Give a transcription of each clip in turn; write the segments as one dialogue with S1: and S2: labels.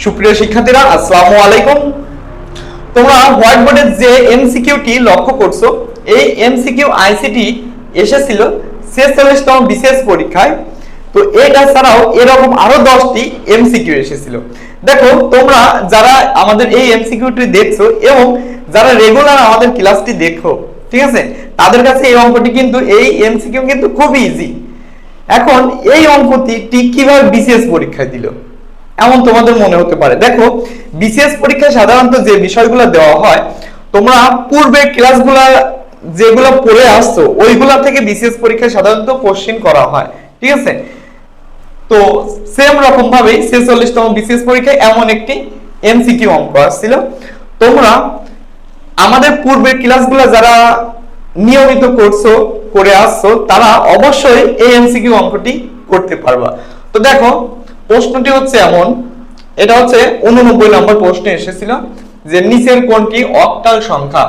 S1: সুপ্রিয় শিক্ষার্থীরা আসসালামু আলাইকুম। তোমরা হোয়াইট বোর্ডের যে এমসিকিউটি লক্ষ্য করছো, এই এমসিকিউ আইসিটি এসেছিল 46তম বিসিএস পরীক্ষায়। তো এটা ছাড়াও এরকম আরো 10টি এমসিকিউ এসেছিল। দেখো, তোমরা যারা আমাদের এই এমসিকিউটি দেখছো এবং যারা রেগুলার আমাদের ক্লাসটি দেখো, ঠিক আছে, তাদের কাছে এই অঙ্কটি কিন্তু এই এমসিকিউ কিন্তু খুব ইজি। এখন এই অঙ্কটি ঠিক কিভাবে বিসিএস পরীক্ষায় দিল এমন তোমাদের মনে হতে পারে। দেখো, বিসিএস পরীক্ষায় সাধারণত যে বিষয়গুলো দেওয়া হয়, তোমরা পূর্বে ক্লাসগুলো যেগুলো পড়ে আসছো ওইগুলা থেকে বিসিএস পরীক্ষায় সাধারণত কোশ্চেন করা হয়, ঠিক আছে। তো সেম রকম ভাবে 46তম বিসিএস পরীক্ষায় এমন একটি এমসিকিউ অঙ্ক আসছিল। তোমরা আমাদের পূর্বের ক্লাসগুলো যারা নিয়মিত করছো করে আসছো তারা অবশ্যই এই এমসিকিউ অঙ্কটি করতে পারবা। তো দেখো, প্রশ্নটি হচ্ছে এমন, এটা হচ্ছে 89 নম্বর প্রশ্নে এসেছিল যে নিচের কোনটি অক্টাল সংখ্যা,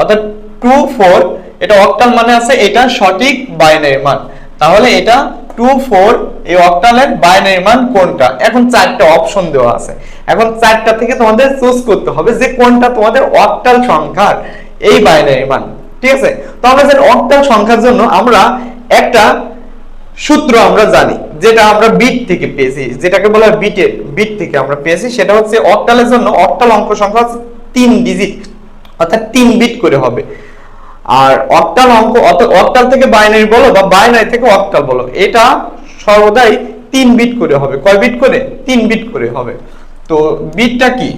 S1: অর্থাৎ 2 4, এটা অক্টাল মানে আছে এটা সঠিক বাইনারি মান। তাহলে এটা 2 4 এই অক্টালের বাইনারি মান কোনটা। এখন চারটা অপশন দেওয়া আছে, এখন চারটা থেকে তোমাদের চুজ করতে হবে যে কোনটা তোমাদের অক্টাল সংখ্যার এই বাইনারি মান, ঠিক আছে। তো আমরা জানি অক্টাল সংখ্যার জন্য আমরা একটা সূত্র আমরা জানি, যেটা আমরা বিট থেকে পেয়েছি, যেটাকে বলা হয় বিট থেকে আমরা পেয়েছি। সেটা হচ্ছে অক্টালের জন্য অক্টাল অঙ্ক সংখ্যা হচ্ছে 3 ডিজিট, অর্থাৎ 3 বিট করে হবে। আর অক্টাল অঙ্ক অক্টাল থেকে বাইনারি বলো বা বাইনারি থেকে অক্টাল বলো, এটা সর্বদাই 3 বিট করে হবে। কয় বিট করে? 3 বিট করে হবে। তো বিটটা কি?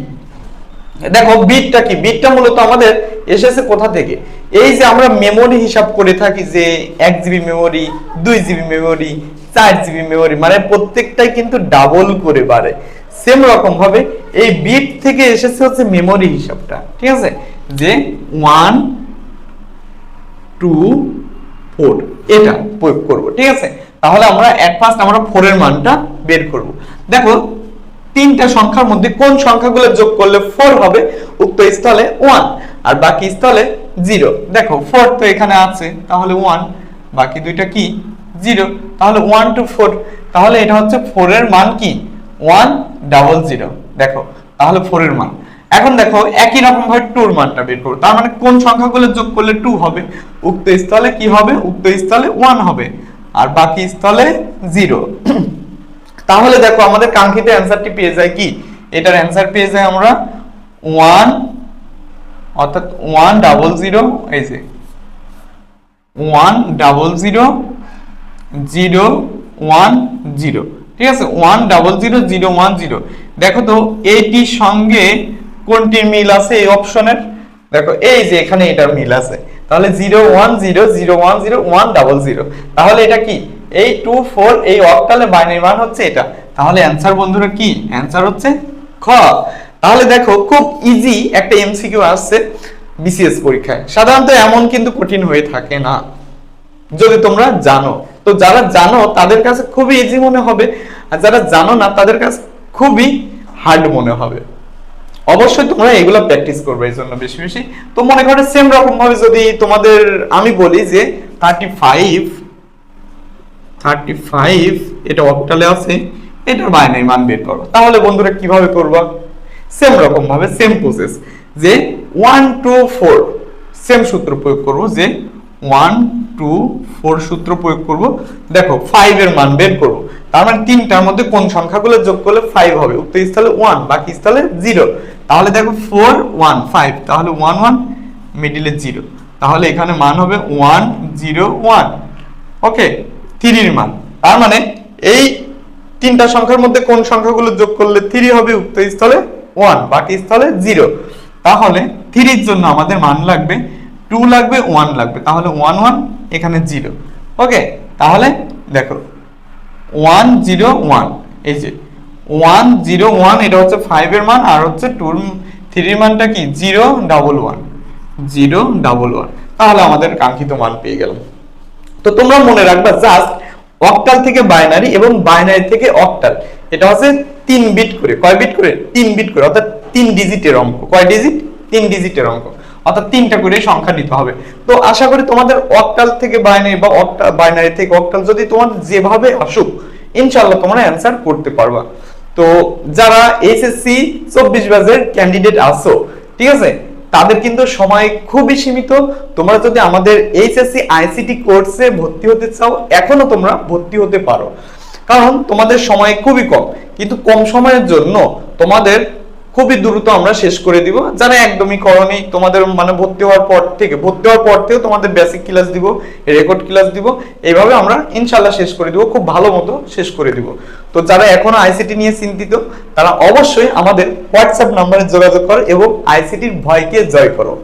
S1: দেখো, বিটটা কি? বিটটা মূলত আমাদের এসেছে কোথা থেকে? এই যে আমরা মেমোরি হিসাব করে থাকি যে 1 GB memory, 2 GB memory, 4 GB memory, মানে প্রত্যেকটাই কিন্তু ডাবল করে বাড়ে। সেম রকম ভাবে এই বিট থেকে এসেছে হচ্ছে মেমোরি হিসাবটা, ঠিক আছে, যে 1 2 4 এটা প্রয়োগ করব, ঠিক আছে। তাহলে আমরা ফার্স্ট আমরা 4 এর মানটা বের করব। দেখো, তিনটা সংখ্যার মধ্যে কোন সংখ্যাগুলো যোগ করলে 4 হবে, উক্ত স্থলে 1 আর বাকি স্থলে 0। দেখো, 4 তো এখানে আছে, তাহলে 1, বাকি দুইটা কি 0, তাহলে 1 to 4, তাহলে এটা হচ্ছে 4 এর মান কি 100। দেখো, তাহলে 4 এর মান। এখন দেখো, একই রকম ভাবে 2 এর মানটা বের করব। তার মানে কোন সংখ্যাগুলো যোগ করলে 2 হবে, উক্ত স্থলে কি হবে, উক্ত স্থলে 1 হবে আর বাকি স্থলে 0। তাহলে দেখো, আমাদের কাঙ্ক্ষিত অ্যানসারটি পেয়ে যায় কি, এটার অ্যানসার পেয়ে যায় আমরা 1, অর্থাৎ 100, এই যে 100,010, ঠিক আছে, 100,010। দেখো তো এইটির সঙ্গে কোনটির মিল আছে এই অপশনের? দেখো, এই যে এখানে এটার মিল আছে, তাহলে 010010100। তাহলে এটা কি, এই 2 4 এই অক্টালে বাইনারি মান হচ্ছে এটা। তাহলে অ্যানসার বন্ধুরা কি, অ্যানসার হচ্ছে খ। তাহলে দেখো, খুব ইজি একটা এমসিকিউ আসছে বিসিএস পরীক্ষায়। সাধারণত এমন কিন্তু কঠিন হয়ে থাকে না যদি তোমরা জানো। তো যারা জানো তাদের কাছে খুবই ইজি মনে হবে, আর যারা জানো না তাদের কাছে খুবই হার্ড মনে হবে। অবশ্যই তোমরা এগুলো প্র্যাকটিস করবে এই জন্য বেশি বেশি। তো মনে করো সেম রকম ভাবে যদি তোমাদের আমি বলি যে 35 এটা অক্টালে আছে, এটার বাইনারি মান বের করো, তাহলে বন্ধুরা কিভাবে করবা? সেম রকম ভাবে সেম প্রসেস, যে 1 2 4 সেম সূত্র প্রয়োগ করব, যে 1 2 4 সূত্র প্রয়োগ করব। দেখো, 5 এর মান বের করব। তার মানে তিনটার মধ্যে কোন সংখ্যাগুলো যোগ করলে 5 হবে, উক্ত স্থলে 1 বাকি স্থলে 0। তাহলে দেখো, 4 1 5, তাহলে 1 1 মিডলে 0, তাহলে এখানে মান হবে 1 0 1। ওকে, 3 এর মান। তার মানে এই তিনটা সংখ্যার মধ্যে কোন সংখ্যাগুলো যোগ করলে 3 হবে, উক্ত স্থলে 1 বাকি স্থলে 0। তাহলে 3 এর জন্য আমাদের মান লাগবে 2 লাগবে, 1 লাগবে, তাহলে 1 1 এখানে 0। ওকে, তাহলে দেখো 1 0 1, এই যে 1 0 1 এটা হচ্ছে 5 এর মান, আর হচ্ছে 3 এর মানটা কি 0 1 1 0 1 1। তাহলে আমাদের কাঙ্ক্ষিত মান পেয়ে গেলাম। তো তোমরা মনে রাখবা, জাস্ট অক্টাল থেকে বাইনারি এবং বাইনারি থেকে অক্টাল, এটা হচ্ছে 3 বিট করে। কয় বিট করে? 3 বিট করে, অর্থাৎ 3 ডিজিটের অঙ্ক। কয় ডিজিট? 3 ডিজিটের অঙ্ক, অর্থাৎ 3টা করে সংখ্যা নিতে হবে। তো আশা করি তোমাদের অক্টাল থেকে বাইনারি বা বাইনারি থেকে অক্টাল যদি তোমার যেভাবে আসুক, ইনশাআল্লাহ তোমরা অ্যানসার করতে পারবা। তো তো যারা এইচএসসি 24 ব্যাচের ক্যান্ডিডেট আছো, ঠিক আছে, তাদের কিন্তু সময় খুবই সীমিত। তোমরা যদি আমাদের এইচএসসি আইসিটি কোর্সে ভর্তি হতে চাও, এখনো তোমরা ভর্তি হতে পারো, কারণ তোমাদের সময় খুবই কম। কিন্তু কম সময়ের জন্য তোমাদের খুবই দ্রুত আমরা শেষ করে দিব। যারা একদমই করনি, তোমাদের মানে ভর্তি হওয়ার পর থেকে তোমাদের বেসিক ক্লাস দিব, রেকর্ড ক্লাস দিব, এইভাবে আমরা ইনশাল্লাহ শেষ করে দিব, খুব ভালো মতো শেষ করে দিব। তো যারা এখনো আইসিটি নিয়ে চিন্তিত, তারা অবশ্যই আমাদের হোয়াটসঅ্যাপ নম্বরে যোগাযোগ করো এবং আইসিটির ভয়কে জয় করো।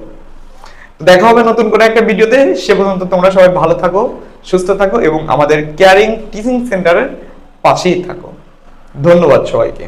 S1: দেখা হবে নতুন করে একটা ভিডিওতে। সে পর্যন্ত তোমরা সবাই ভালো থাকো, সুস্থ থাকো এবং আমাদের কেয়ারিং টিচিং সেন্টারের পাশেই থাকো। ধন্যবাদ সবাইকে।